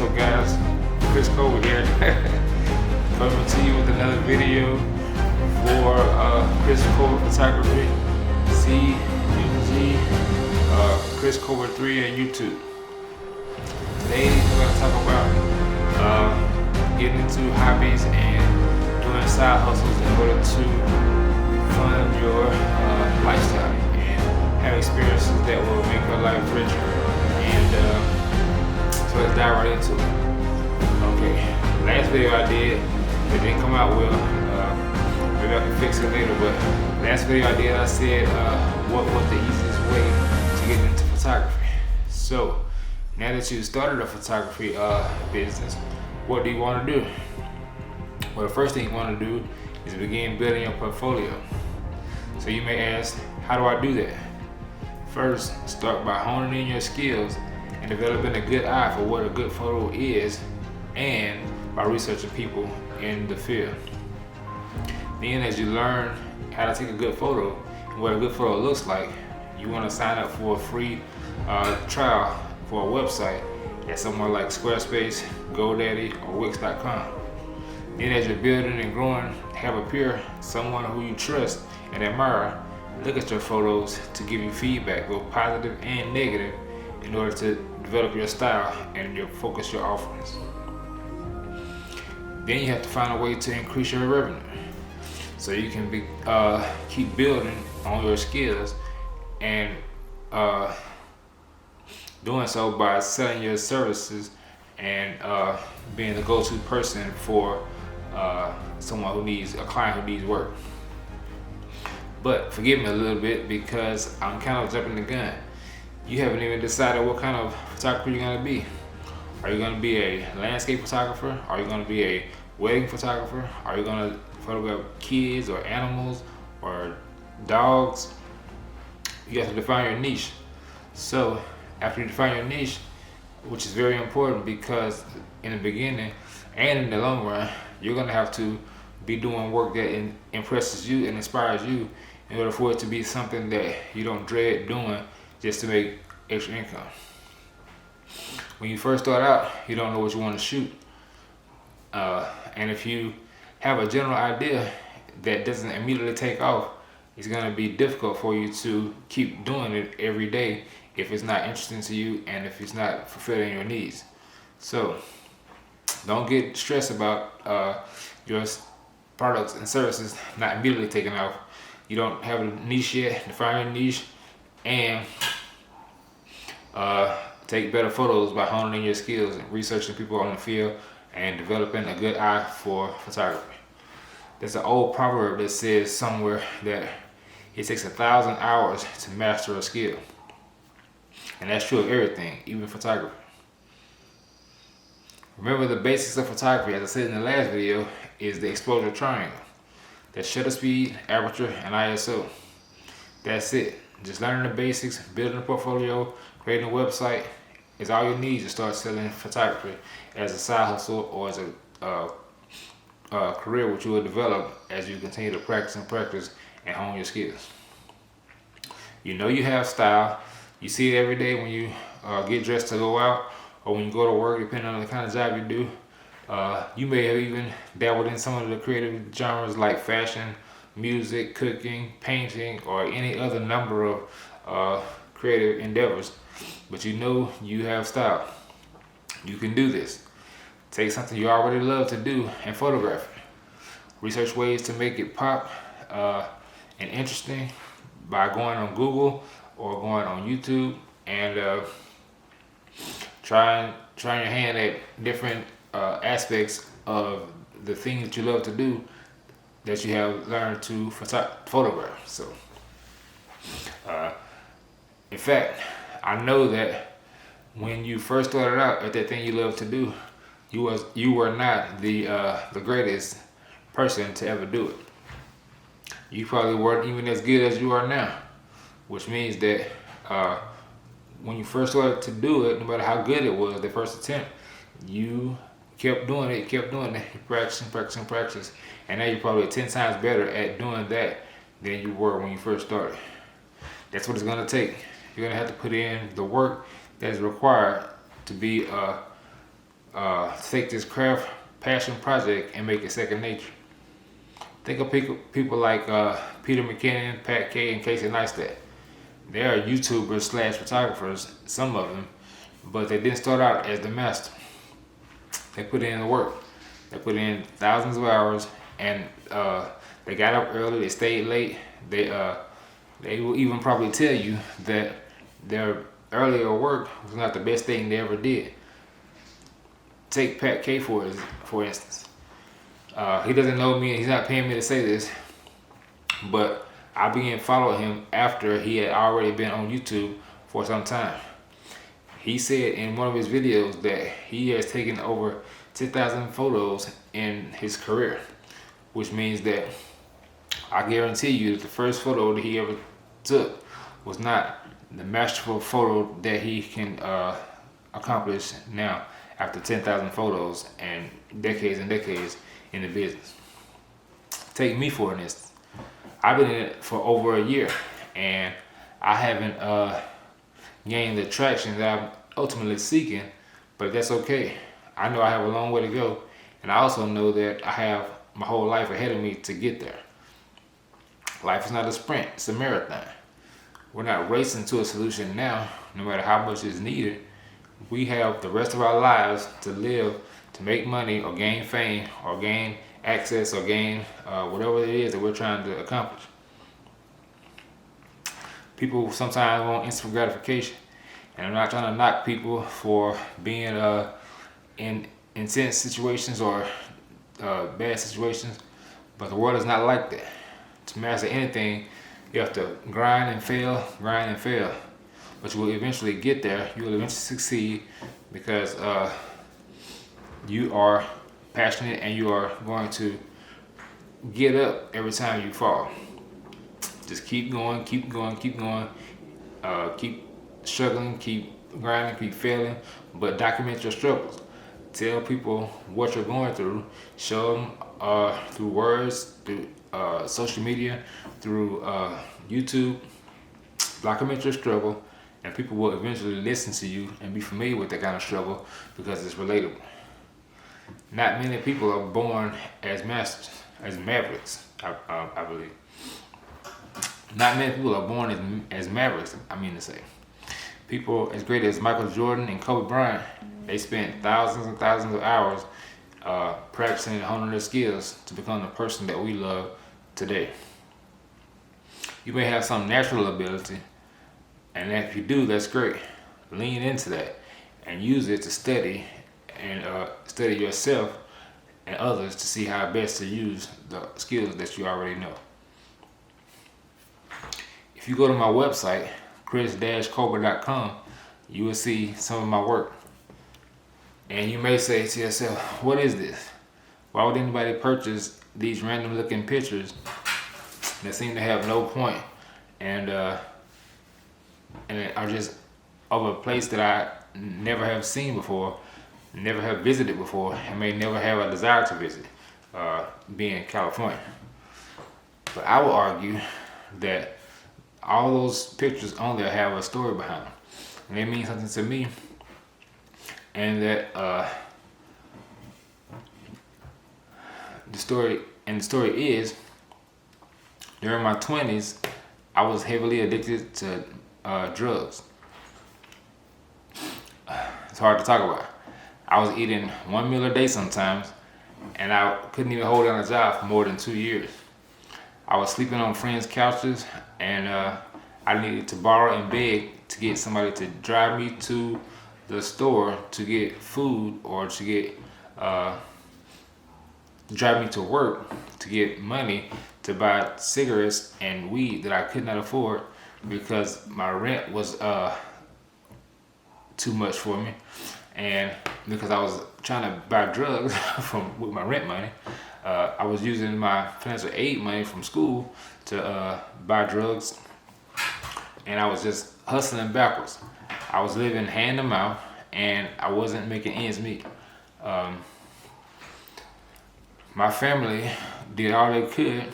up guys, Chris Cole here, coming to you with another video for Chris Cole Photography, CUG, Chris Cole 3 on YouTube. Today we're going to talk about getting into hobbies and doing side hustles in order to fund your lifestyle and have experiences that will make your life richer. And so let's dive right into it. Okay, last video I did, it didn't come out well. Maybe I can fix it later, but last video I did, I said what was the easiest way to get into photography. So now that you've started a photography business, what do you want to do? Well, the first thing you want to do is begin building your portfolio. So you may ask, how do I do that? First, start by honing in your skills and developing a good eye for what a good photo is, and by researching people in the field. Then as you learn how to take a good photo and what a good photo looks like, you want to sign up for a free trial for a website at somewhere like Squarespace, GoDaddy, or Wix.com. Then as you're building and growing, have a peer, someone who you trust and admire, look at your photos to give you feedback, both positive and negative, in order to develop your style and focus your offerings. Then you have to find a way to increase your revenue, so you can keep building on your skills and doing so by selling your services and being the go-to person for a client who needs work. But forgive me a little bit because I'm kind of jumping the gun. You haven't even decided what kind of photographer you're going to be. Are you going to be a landscape photographer? Are you going to be a wedding photographer? Are you going to photograph kids or animals or dogs? You have to define your niche. So after you define your niche, which is very important, because in the beginning and in the long run, you're going to have to be doing work that impresses you and inspires you in order for it to be something that you don't dread doing just to make extra income. When you first start out, you don't know what you want to shoot. And if you have a general idea that doesn't immediately take off, it's going to be difficult for you to keep doing it every day if it's not interesting to you and if it's not fulfilling your needs. So don't get stressed about your products and services not immediately taking off. You don't have a niche yet. Define your niche and take better photos by honing in your skills and researching people on the field and developing a good eye for photography. There's an old proverb that says somewhere that it takes 1,000 hours to master a skill. And that's true of everything, even photography. Remember, the basics of photography, as I said in the last video, is the exposure triangle. That's shutter speed, aperture, and ISO. That's it. Just learning the basics, building a portfolio, creating a website is all you need to start selling photography as a side hustle or as a career which you will develop as you continue to practice and hone your skills. You know you have style. You see it every day when you get dressed to go out or when you go to work, depending on the kind of job you do. You may have even dabbled in some of the creative genres like fashion, music, cooking, painting, or any other number of creative endeavors, but you know you have style. You can do this. Take something you already love to do and photograph it. Research ways to make it pop and interesting by going on Google or going on YouTube and trying your hand at different aspects of the thing that you love to do that you have learned to photograph. So in fact, I know that when you first started out at that thing you love to do, you were not the greatest person to ever do it. You probably weren't even as good as you are now, which means that when you first started to do it, no matter how good it was, the first attempt, you kept doing it, practicing, and now you're probably 10 times better at doing that than you were when you first started. That's what it's gonna take. You're gonna have to put in the work that is required to be take this craft passion project and make it second nature. Think of people like Peter McKinnon, Pat Kay, and Casey Neistat. They are YouTubers slash photographers, some of them, but they didn't start out as the master. They put in the work. They put in thousands of hours, and they got up early. They stayed late. They will even probably tell you that their earlier work was not the best thing they ever did. Take Pat Kay for instance. He doesn't know me, and he's not paying me to say this, but I began following him after he had already been on YouTube for some time. He said in one of his videos that he has taken over 10,000 photos in his career, which means that I guarantee you that the first photo that he ever took was not the masterful photo that he can accomplish now after 10,000 photos and decades in the business. Take me for an instance. I've been in it for over a year, and I haven't gained the traction that I'm ultimately seeking, but that's okay. I know I have a long way to go, and I also know that I have my whole life ahead of me to get there. Life is not a sprint, it's a marathon. We're not racing to a solution now, no matter how much is needed. We have the rest of our lives to live, to make money or gain fame or gain access or gain whatever it is that we're trying to accomplish. People sometimes want instant gratification, and I'm not trying to knock people for being in intense situations or bad situations, but the world is not like that. To master anything, you have to grind and fail, but you will eventually get there. You will eventually succeed because you are passionate and you are going to get up every time you fall. Just keep going, keep struggling, keep grinding, keep failing, but document your struggles. Tell people what you're going through. Show them through words, through social media, through YouTube. Document your struggle, and people will eventually listen to you and be familiar with that kind of struggle because it's relatable. Not many people are born as masters, as mavericks, I believe. Not many people are born as mavericks, I mean to say. People as great as Michael Jordan and Kobe Bryant, they spent thousands and thousands of hours practicing and honing their skills to become the person that we love today. You may have some natural ability, and if you do, that's great. Lean into that and use it to study and study yourself and others to see how best to use the skills that you already know. If you go to my website, chris-colbert.com, you will see some of my work. And you may say to yourself, what is this? Why would anybody purchase these random looking pictures that seem to have no point and are just of a place that I never have seen before, never have visited before, and may never have a desire to visit, being California. But I will argue that all those pictures on there have a story behind them, and they mean something to me, and that the story is, during my 20s, I was heavily addicted to drugs. It's hard to talk about. I was eating one meal a day sometimes, and I couldn't even hold down a job for more than 2 years. I was sleeping on friends' couches, and I needed to borrow and beg to get somebody to drive me to the store to get food, or to get drive me to work to get money to buy cigarettes and weed that I could not afford because my rent was too much for me, and because I was trying to buy drugs with my rent money, I was using my financial aid money from school to buy drugs, and I was just hustling backwards. I was living hand to mouth, and I wasn't making ends meet. My family did all they could,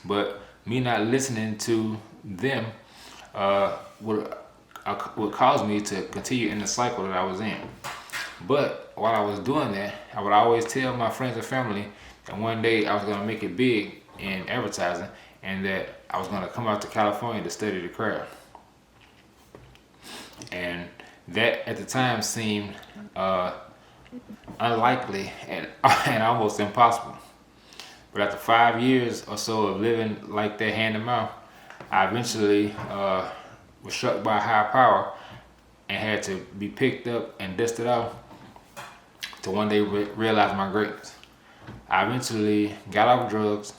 but me not listening to them would cause me to continue in the cycle that I was in. But while I was doing that, I would always tell my friends and family that one day I was going to make it big in advertising, and that I was going to come out to California to study the craft. And that at the time seemed unlikely and, and almost impossible. But after 5 years or so of living like that hand to mouth, I eventually was struck by a higher power and had to be picked up and dusted off to one day realize my greatness. I eventually got off drugs,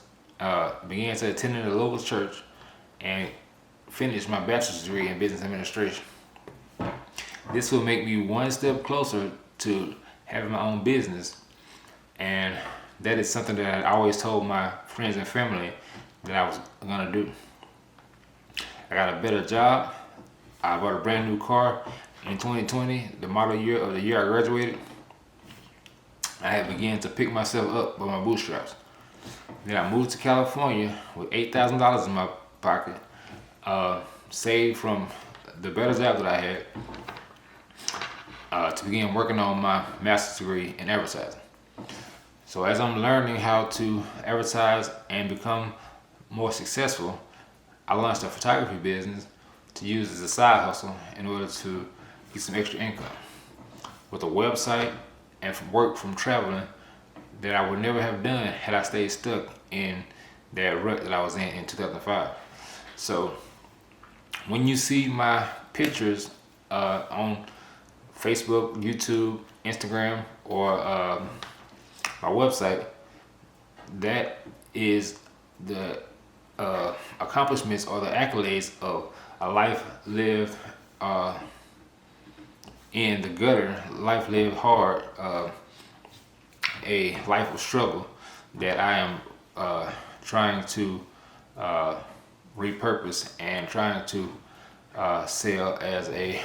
began to attend a local church, and finished my bachelor's degree in business administration. This will make me one step closer to having my own business, and that is something that I always told my friends and family that I was gonna do. I got a better job. I bought a brand new car in 2020, the model year of the year I graduated. I had begun to pick myself up by my bootstraps. Then I moved to California with $8,000 in my pocket, saved from the better job that I had, to begin working on my master's degree in advertising. So as I'm learning how to advertise and become more successful, I launched a photography business to use as a side hustle in order to get some extra income. With a website and from work from traveling that I would never have done had I stayed stuck in that rut that I was in 2005. So when you see my pictures on Facebook, YouTube, Instagram, or my website, that is the accomplishments or the accolades of a life lived in the gutter, life lived hard, a life of struggle that I am trying to repurpose and trying to sell as a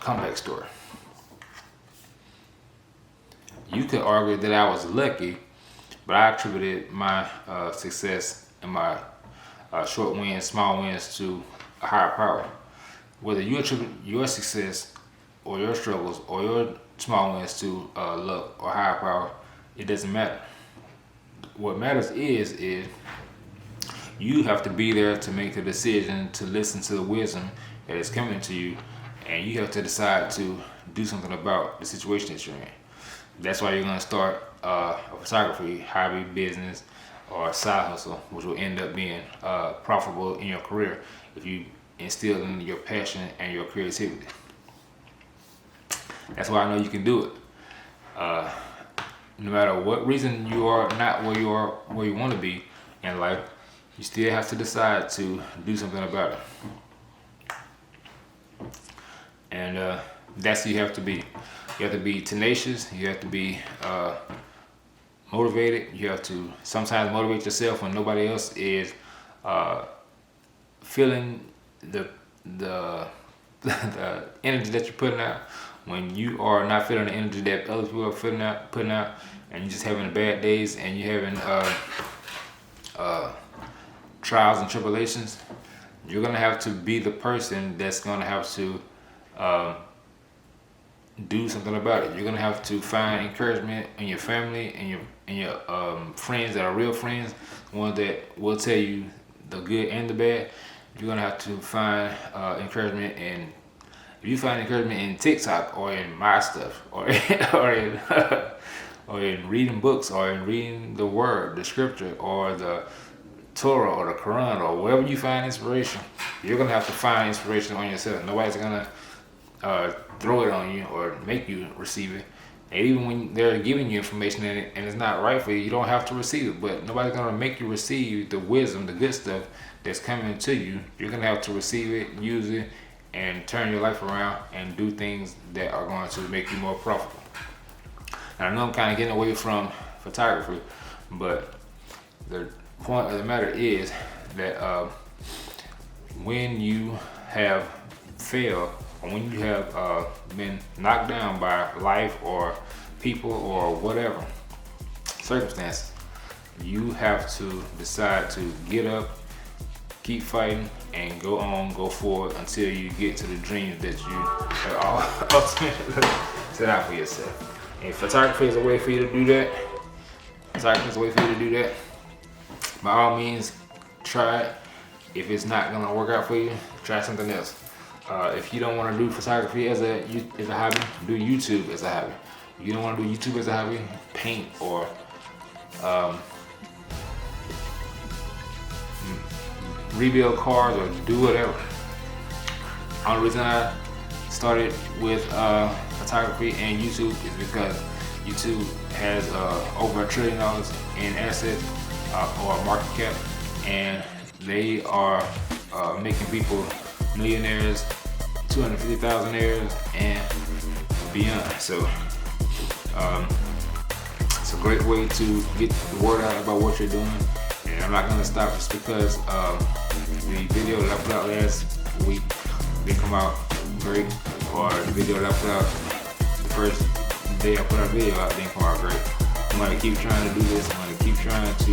comeback story. You could argue that I was lucky, but I attributed my success and my short wins, small wins to a higher power. Whether you attribute your success or your struggles or your small wins to luck or higher power, it doesn't matter. What matters is you have to be there to make the decision to listen to the wisdom that is coming to you, and you have to decide to do something about the situation that you're in. That's why you're going to start a photography hobby, business, or side hustle, which will end up being profitable in your career if you instill in your passion and your creativity. That's why I know you can do it. No matter what reason you are not where you want to be in life, you still have to decide to do something about it. And that's who you have to be. You have to be tenacious. You have to be motivated. You have to sometimes motivate yourself when nobody else is feeling the energy that you're putting out. When you are not feeling the energy that other people are putting out, and you're just having bad days and you're having trials and tribulations, you're gonna have to be the person that's gonna have to do something about it. You're gonna have to find encouragement in your family and your friends that are real friends, ones that will tell you the good and the bad. You're gonna have to find encouragement in. If you find encouragement in TikTok or in my stuff or in reading books or in reading the Word, the Scripture, or the Torah or the Quran or wherever you find inspiration, you're gonna have to find inspiration on yourself. Nobody's gonna throw it on you or make you receive it. And even when they're giving you information and it's not right for you, you don't have to receive it. But nobody's gonna make you receive the wisdom, the good stuff that's coming to you. You're gonna have to receive it, use it, and turn your life around and do things that are going to make you more profitable. And I know I'm kind of getting away from photography, but the point of the matter is that when you have failed, or when you have been knocked down by life or people or whatever circumstances, you have to decide to get up, keep fighting, and go on, go forward until you get to the dreams that you have ultimately set out for yourself. And photography is a way for you to do that. Photography is a way for you to do that. By all means, try it. If it's not gonna work out for you, try something else. If you don't want to do photography as a hobby, do YouTube as a hobby. If you don't want to do YouTube as a hobby, paint or rebuild cars or do whatever. The only reason I started with photography and YouTube is because YouTube has over $1 trillion in assets or market cap, and they are making people millionaires, 250,000aires, and beyond. So it's a great way to get the word out about what you're doing. And I'm not gonna stop just because the video that I put out last week didn't come out great, or the video that I put out the first day I put our video out didn't come out great. I'm gonna keep trying to do this. I'm gonna keep trying to